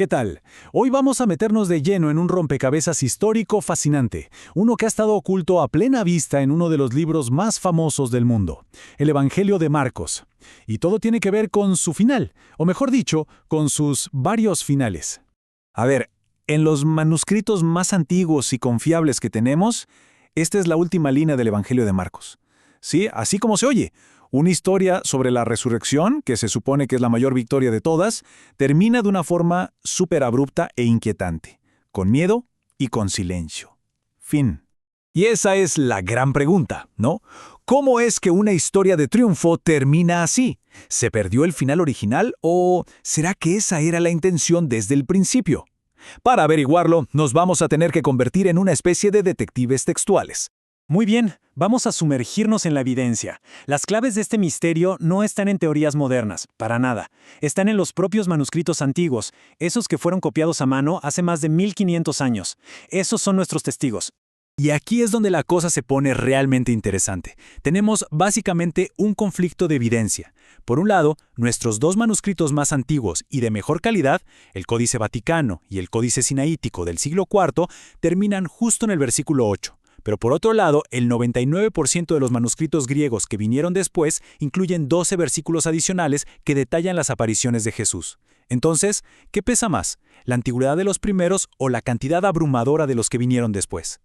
¿Qué tal? Hoy vamos a meternos de lleno en un rompecabezas histórico fascinante, uno que ha estado oculto a plena vista en uno de los libros más famosos del mundo, el Evangelio de Marcos. Y todo tiene que ver con su final, o mejor dicho, con sus varios finales. A ver, en los manuscritos más antiguos y confiables que tenemos, esta es la última línea del Evangelio de Marcos. Sí, así como se oye. Una historia sobre la resurrección, que se supone que es la mayor victoria de todas, termina de una forma súper abrupta e inquietante, con miedo y con silencio. Fin. Y esa es la gran pregunta, ¿no? ¿Cómo es que una historia de triunfo termina así? ¿Se perdió el final original o será que esa era la intención desde el principio? Para averiguarlo, nos vamos a tener que convertir en una especie de detectives textuales. Muy bien, vamos a sumergirnos en la evidencia. Las claves de este misterio no están en teorías modernas, para nada. Están en los propios manuscritos antiguos, esos que fueron copiados a mano hace más de 1500 años. Esos son nuestros testigos. Y aquí es donde la cosa se pone realmente interesante. Tenemos básicamente un conflicto de evidencia. Por un lado, nuestros dos manuscritos más antiguos y de mejor calidad, el Códice Vaticano y el Códice Sinaítico del siglo IV, terminan justo en el versículo 8. Pero por otro lado, el 99% de los manuscritos griegos que vinieron después incluyen 12 versículos adicionales que detallan las apariciones de Jesús. Entonces, ¿qué pesa más? ¿La antigüedad de los primeros o la cantidad abrumadora de los que vinieron después?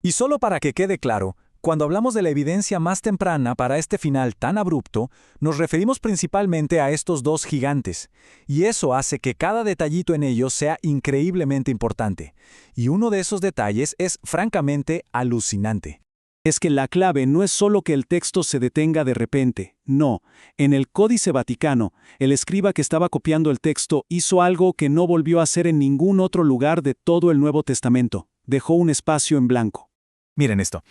Y solo para que quede claro, cuando hablamos de la evidencia más temprana para este final tan abrupto, nos referimos principalmente a estos dos gigantes, y eso hace que cada detallito en ellos sea increíblemente importante. Y uno de esos detalles es francamente alucinante. Es que la clave no es solo que el texto se detenga de repente, no. En el Códice Vaticano, el escriba que estaba copiando el texto hizo algo que no volvió a hacer en ningún otro lugar de todo el Nuevo Testamento. Dejó un espacio en blanco. Miren esto.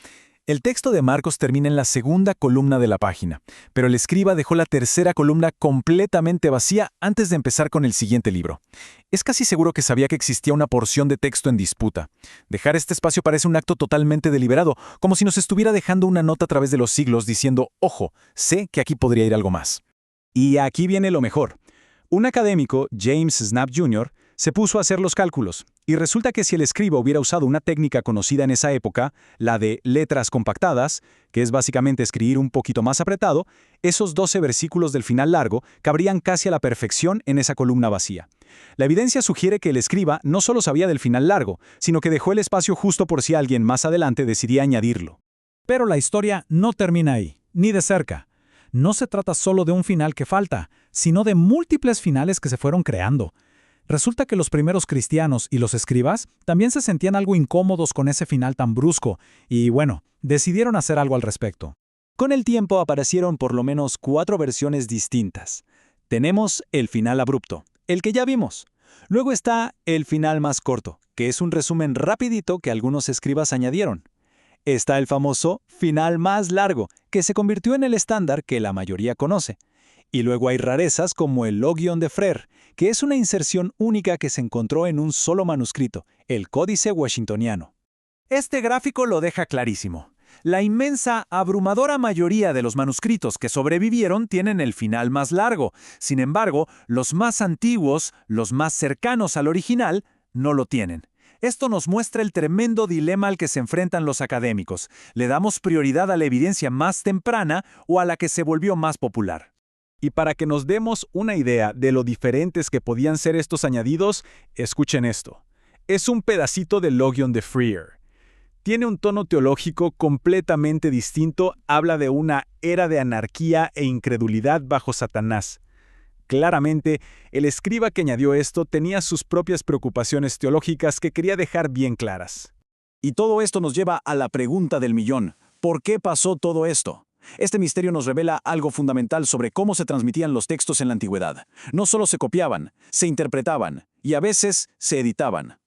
El texto de Marcos termina en la segunda columna de la página, pero el escriba dejó la tercera columna completamente vacía antes de empezar con el siguiente libro. Es casi seguro que sabía que existía una porción de texto en disputa. Dejar este espacio parece un acto totalmente deliberado, como si nos estuviera dejando una nota a través de los siglos diciendo, ojo, sé que aquí podría ir algo más. Y aquí viene lo mejor. Un académico, James Snap Jr., se puso a hacer los cálculos, y resulta que si el escriba hubiera usado una técnica conocida en esa época, la de letras compactadas, que es básicamente escribir un poquito más apretado, esos 12 versículos del final largo cabrían casi a la perfección en esa columna vacía. La evidencia sugiere que el escriba no solo sabía del final largo, sino que dejó el espacio justo por si alguien más adelante decidía añadirlo. Pero la historia no termina ahí, ni de cerca. No se trata solo de un final que falta, sino de múltiples finales que se fueron creando. Resulta que los primeros cristianos y los escribas también se sentían algo incómodos con ese final tan brusco y, bueno, decidieron hacer algo al respecto. Con el tiempo aparecieron por lo menos 4 versiones distintas. Tenemos el final abrupto, el que ya vimos. Luego está el final más corto, que es un resumen rapidito que algunos escribas añadieron. Está el famoso final más largo, que se convirtió en el estándar que la mayoría conoce. Y luego hay rarezas como el Logion de Frere, que es una inserción única que se encontró en un solo manuscrito, el Códice Washingtoniano. Este gráfico lo deja clarísimo. La inmensa, abrumadora mayoría de los manuscritos que sobrevivieron tienen el final más largo. Sin embargo, los más antiguos, los más cercanos al original, no lo tienen. Esto nos muestra el tremendo dilema al que se enfrentan los académicos. ¿Le damos prioridad a la evidencia más temprana o a la que se volvió más popular? Y para que nos demos una idea de lo diferentes que podían ser estos añadidos, escuchen esto. Es un pedacito del Logion de Frere. Tiene un tono teológico completamente distinto, habla de una era de anarquía e incredulidad bajo Satanás. Claramente, el escriba que añadió esto tenía sus propias preocupaciones teológicas que quería dejar bien claras. Y todo esto nos lleva a la pregunta del millón. ¿Por qué pasó todo esto? Este misterio nos revela algo fundamental sobre cómo se transmitían los textos en la antigüedad. No solo se copiaban, se interpretaban y a veces se editaban.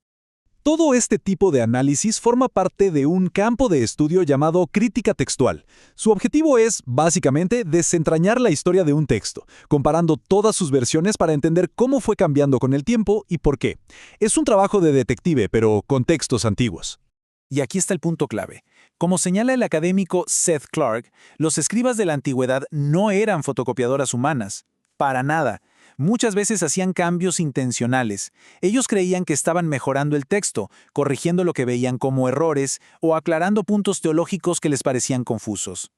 Todo este tipo de análisis forma parte de un campo de estudio llamado crítica textual. Su objetivo es, básicamente, desentrañar la historia de un texto, comparando todas sus versiones para entender cómo fue cambiando con el tiempo y por qué. Es un trabajo de detective, pero con textos antiguos. Y aquí está el punto clave. Como señala el académico Seth Clark, los escribas de la antigüedad no eran fotocopiadoras humanas. Para nada. Muchas veces hacían cambios intencionales. Ellos creían que estaban mejorando el texto, corrigiendo lo que veían como errores o aclarando puntos teológicos que les parecían confusos.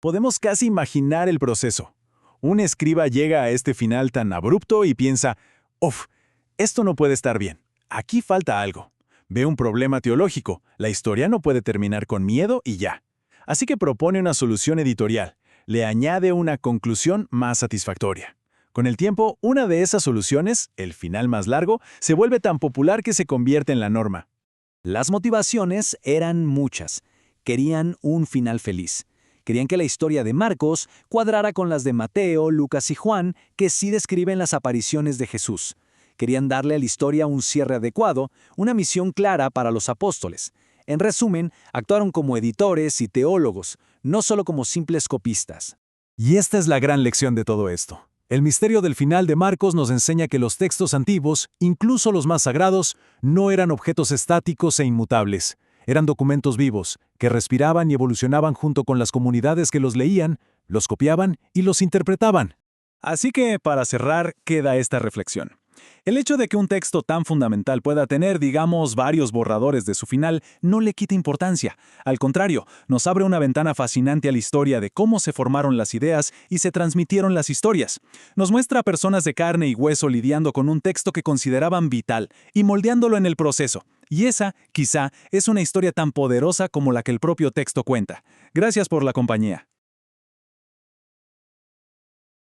Podemos casi imaginar el proceso. Un escriba llega a este final tan abrupto y piensa, ¡uf! Esto no puede estar bien. Aquí falta algo. Ve un problema teológico. La historia no puede terminar con miedo y ya. Así que propone una solución editorial. Le añade una conclusión más satisfactoria. Con el tiempo, una de esas soluciones, el final más largo, se vuelve tan popular que se convierte en la norma. Las motivaciones eran muchas. Querían un final feliz. Querían que la historia de Marcos cuadrara con las de Mateo, Lucas y Juan, que sí describen las apariciones de Jesús. Querían darle a la historia un cierre adecuado, una misión clara para los apóstoles. En resumen, actuaron como editores y teólogos, no solo como simples copistas. Y esta es la gran lección de todo esto. El misterio del final de Marcos nos enseña que los textos antiguos, incluso los más sagrados, no eran objetos estáticos e inmutables. Eran documentos vivos, que respiraban y evolucionaban junto con las comunidades que los leían, los copiaban y los interpretaban. Así que, para cerrar, queda esta reflexión. El hecho de que un texto tan fundamental pueda tener, digamos, varios borradores de su final, no le quita importancia. Al contrario, nos abre una ventana fascinante a la historia de cómo se formaron las ideas y se transmitieron las historias. Nos muestra a personas de carne y hueso lidiando con un texto que consideraban vital y moldeándolo en el proceso. Y esa, quizá, es una historia tan poderosa como la que el propio texto cuenta. Gracias por la compañía.